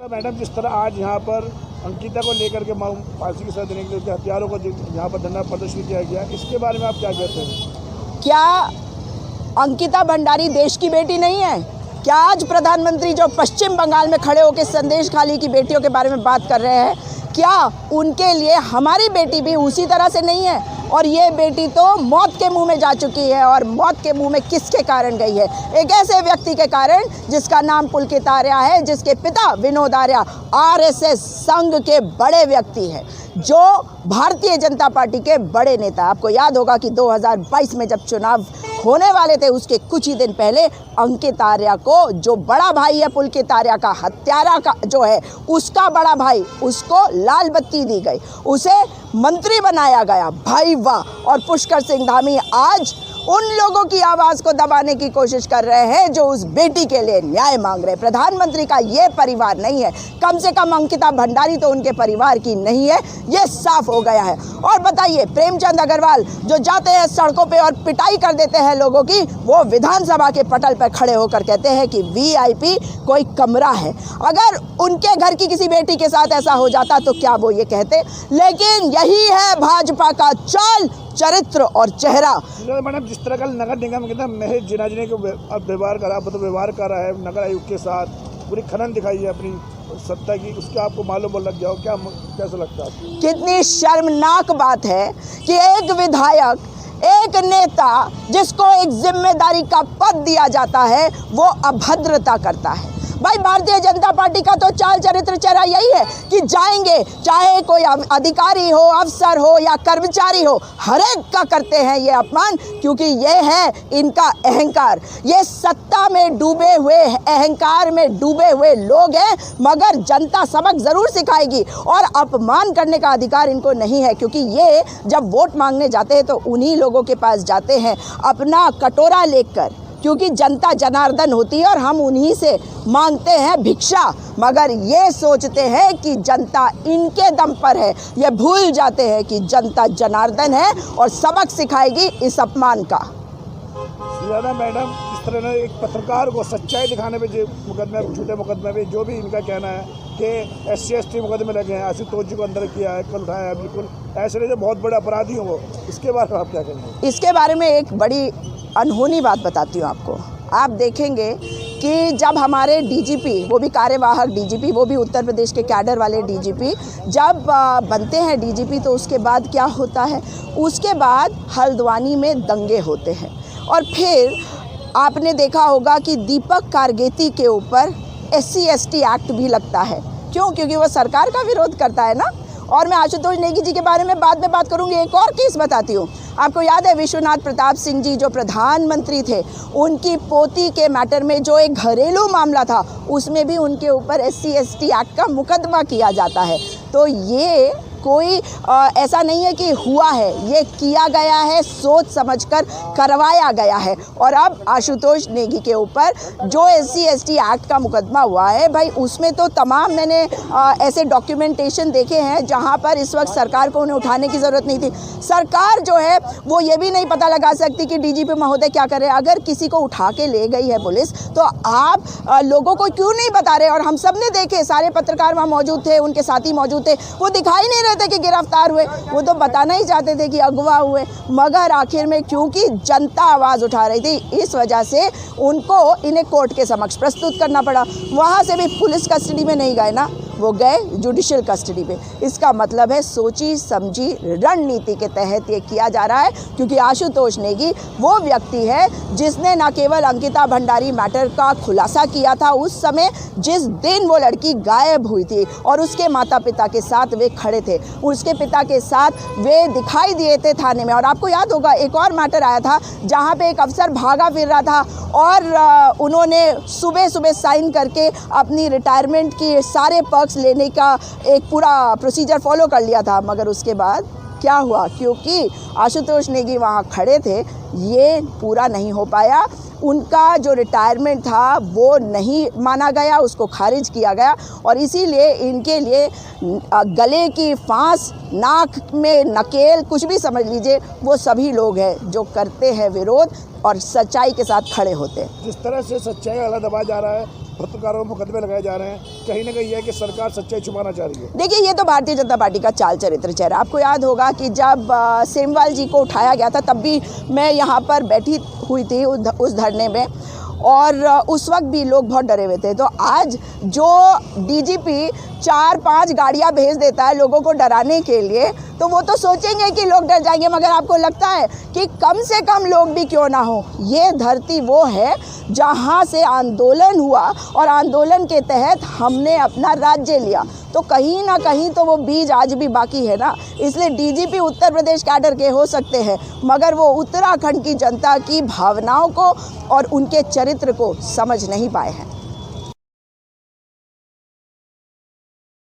Madam, जिस तरह आज यहाँ पर अंकिता को लेकर के फांसी की सजा देने के लिए हथियारों को यहाँ पर धरना प्रदर्शन किया गया, इसके बारे में आप क्या कहते हैं? क्या अंकिता भंडारी देश की बेटी नहीं है? क्या आज प्रधानमंत्री जो पश्चिम बंगाल में खड़े होकर संदेश खाली की बेटियों के बारे में बात कर रहे हैं, क्या उनके लिए हमारी बेटी भी उसी तरह से नहीं है? और ये बेटी तो मौत के मुंह में जा चुकी है, और मौत के मुंह में किसके कारण गई है? एक ऐसे व्यक्ति के कारण जिसका नाम पुलकित आर्या है, जिसके पिता विनोद आर्या आरएसएस संघ के बड़े व्यक्ति हैं, जो भारतीय जनता पार्टी के बड़े नेता। आपको याद होगा कि 2022 में जब चुनाव होने वाले थे, उसके कुछ ही दिन पहले अंकित आर्या को, जो बड़ा भाई है पुलकित आर्या का, हत्यारा का जो है उसका बड़ा भाई, उसको लाल बत्ती दी गई, उसे मंत्री बनाया गया। भाई वाह! और पुष्कर सिंह धामी आज उन लोगों की आवाज़ को दबाने की कोशिश कर रहे हैं जो उस बेटी के लिए न्याय मांग रहे हैं। प्रधानमंत्री का ये परिवार नहीं है, कम से कम अंकिता भंडारी तो उनके परिवार की नहीं है, ये साफ हो गया है। और बताइए, प्रेमचंद अग्रवाल जो जाते हैं सड़कों पे और पिटाई कर देते हैं लोगों की, वो विधानसभा के पटल पर खड़े होकर कहते हैं कि वीआईपी कोई कमरा है। अगर उनके घर की किसी बेटी के साथ ऐसा हो जाता तो क्या वो ये कहते? लेकिन यही है भाजपा का चाल, चरित्र और चेहरा। मैडम, जिस तरह का नगर निगम के महज जिनाजिने को व्यवहार करा, मतलब व्यवहार कर रहा है नगर आयुक्त के साथ, पूरी खनन दिखाई है अपनी सत्ता की, उसका आपको मालूम लग जाओ, क्या कैसा लगता है? कितनी शर्मनाक बात है कि एक विधायक, एक नेता जिसको एक जिम्मेदारी का पद दिया जाता है, वो अभद्रता करता है। भाई, भारतीय जनता पार्टी का तो चाल चरित्र चेहरा यही है कि जाएंगे, चाहे कोई अधिकारी हो, अफसर हो या कर्मचारी हो, हर एक का करते हैं ये अपमान, क्योंकि ये है इनका अहंकार। ये सत्ता में डूबे हुए, अहंकार में डूबे हुए लोग हैं, मगर जनता सबक जरूर सिखाएगी, और अपमान करने का अधिकार इनको नहीं है, क्योंकि ये जब वोट मांगने जाते हैं तो उन्हीं लोगों के पास जाते हैं अपना कटोरा लेकर, क्योंकि जनता जनार्दन होती है और हम उन्हीं से मांगते हैं भिक्षा। मगर ये सोचते हैं कि जनता इनके दम पर है, ये भूल जाते हैं कि जनता जनार्दन है और सबक सिखाएगी इस अपमान का। ज़्यादा मैडम, इस तरह एक पत्रकार को सच्चाई दिखाने पे, जो मुकदमे, झूठे मुकदमे पे, जो भी इनका कहना है कि SC/ST मुकदमे लगे हैं, आशुतोष जी को अंदर किया है, कल उठाया है, बिल्कुल ऐसे नहीं जो बहुत बड़े अपराधी हों वो, इसके बारे में आप क्या कहेंगे? इसके बारे में एक बड़ी अनहोनी बात बताती हूँ आपको। आप देखेंगे कि जब हमारे डीजीपी, वो भी कार्यवाहक डीजीपी, वो भी उत्तर प्रदेश के कैडर वाले डीजीपी जब बनते हैं डीजीपी, तो उसके बाद क्या होता है? उसके बाद हल्द्वानी में दंगे होते हैं, और फिर आपने देखा होगा कि दीपक कारगेती के ऊपर SC/ST एक्ट भी लगता है। क्यों? क्योंकि वो सरकार का विरोध करता है ना। और मैं आशुतोष नेगी जी के बारे में बाद में बात करूंगी। एक और केस बताती हूँ। आपको याद है विश्वनाथ प्रताप सिंह जी जो प्रधानमंत्री थे, उनकी पोती के मैटर में जो एक घरेलू मामला था, उसमें भी उनके ऊपर SC/ST एक्ट का मुकदमा किया जाता है। तो ये कोई ऐसा नहीं है कि हुआ है, ये किया गया है, सोच समझकर करवाया गया है। और अब आशुतोष नेगी के ऊपर जो SC/ST एक्ट का मुकदमा हुआ है, भाई उसमें तो तमाम मैंने ऐसे डॉक्यूमेंटेशन देखे हैं जहां पर इस वक्त सरकार को उन्हें उठाने की ज़रूरत नहीं थी। सरकार जो है वो ये भी नहीं पता लगा सकती कि डीजीपी महोदय क्या कर रहे हैं। अगर किसी को उठा के ले गई है पुलिस, तो आप लोगों को क्यों नहीं बता रहे? और हम सब ने देखे, सारे पत्रकार वहाँ मौजूद थे, उनके साथी मौजूद थे, वो दिखाई नहीं थे कि गिरफ्तार हुए, वो तो बताना ही चाहते थे कि अगवा हुए। मगर आखिर में क्योंकि जनता आवाज़ उठा रही थी, इस वजह से उनको इन्हें कोर्ट के समक्ष प्रस्तुत करना पड़ा। वहाँ से भी पुलिस कस्टडी में नहीं गए ना, वो गए जुडिशियल कस्टडी पे। इसका मतलब है सोची समझी रणनीति के तहत ये किया जा रहा है, क्योंकि आशुतोष नेगी वो व्यक्ति है जिसने न केवल अंकिता भंडारी मैटर का खुलासा किया था उस समय जिस दिन वो लड़की गायब हुई थी, और उसके माता पिता के साथ वे खड़े थे, उसके पिता के साथ वे दिखाई दिए थे थाने में। और आपको याद होगा एक और मैटर आया था जहाँ पे एक अफसर भागा फिर रहा था, और उन्होंने सुबह सुबह साइन करके अपनी रिटायरमेंट की सारे पर्क्स लेने का एक पूरा प्रोसीजर फॉलो कर लिया था। मगर उसके बाद क्या हुआ? क्योंकि आशुतोष नेगी वहाँ खड़े थे, ये पूरा नहीं हो पाया। उनका जो रिटायरमेंट था वो नहीं माना गया, उसको खारिज किया गया, और इसीलिए इनके लिए गले की फांस, नाक में नकेल, कुछ भी समझ लीजिए, वो सभी लोग हैं जो करते हैं विरोध और सच्चाई के साथ खड़े होते हैं। जिस तरह से सच्चाई वाला दबाया जा रहा है, पत्रकारों पर मुकदमे लगाए जा रहे हैं, कहीं ना कहीं यह है कि सरकार सच्चाई छुपाना चाह रही है। देखिए, ये तो भारतीय जनता पार्टी का चाल चरित्र चेहरा। आपको याद होगा कि जब सेमवाल जी को उठाया गया था तब भी मैं यहाँ पर बैठी हुई थी उस धरने में, और उस वक्त भी लोग बहुत डरे हुए थे। तो आज जो डीजीपी 4-5 गाड़ियाँ भेज देता है लोगों को डराने के लिए, तो वो तो सोचेंगे कि लोग डर जाएंगे, मगर आपको लगता है कि कम से कम लोग भी क्यों ना हो, ये धरती वो है जहाँ से आंदोलन हुआ और आंदोलन के तहत हमने अपना राज्य लिया। तो कहीं ना कहीं तो वो बीज आज भी बाकी है ना। इसलिए डीजीपी उत्तर प्रदेश कैडर के हो सकते हैं, मगर वो उत्तराखंड की जनता की भावनाओं को और उनके चरित्र को समझ नहीं पाए हैं।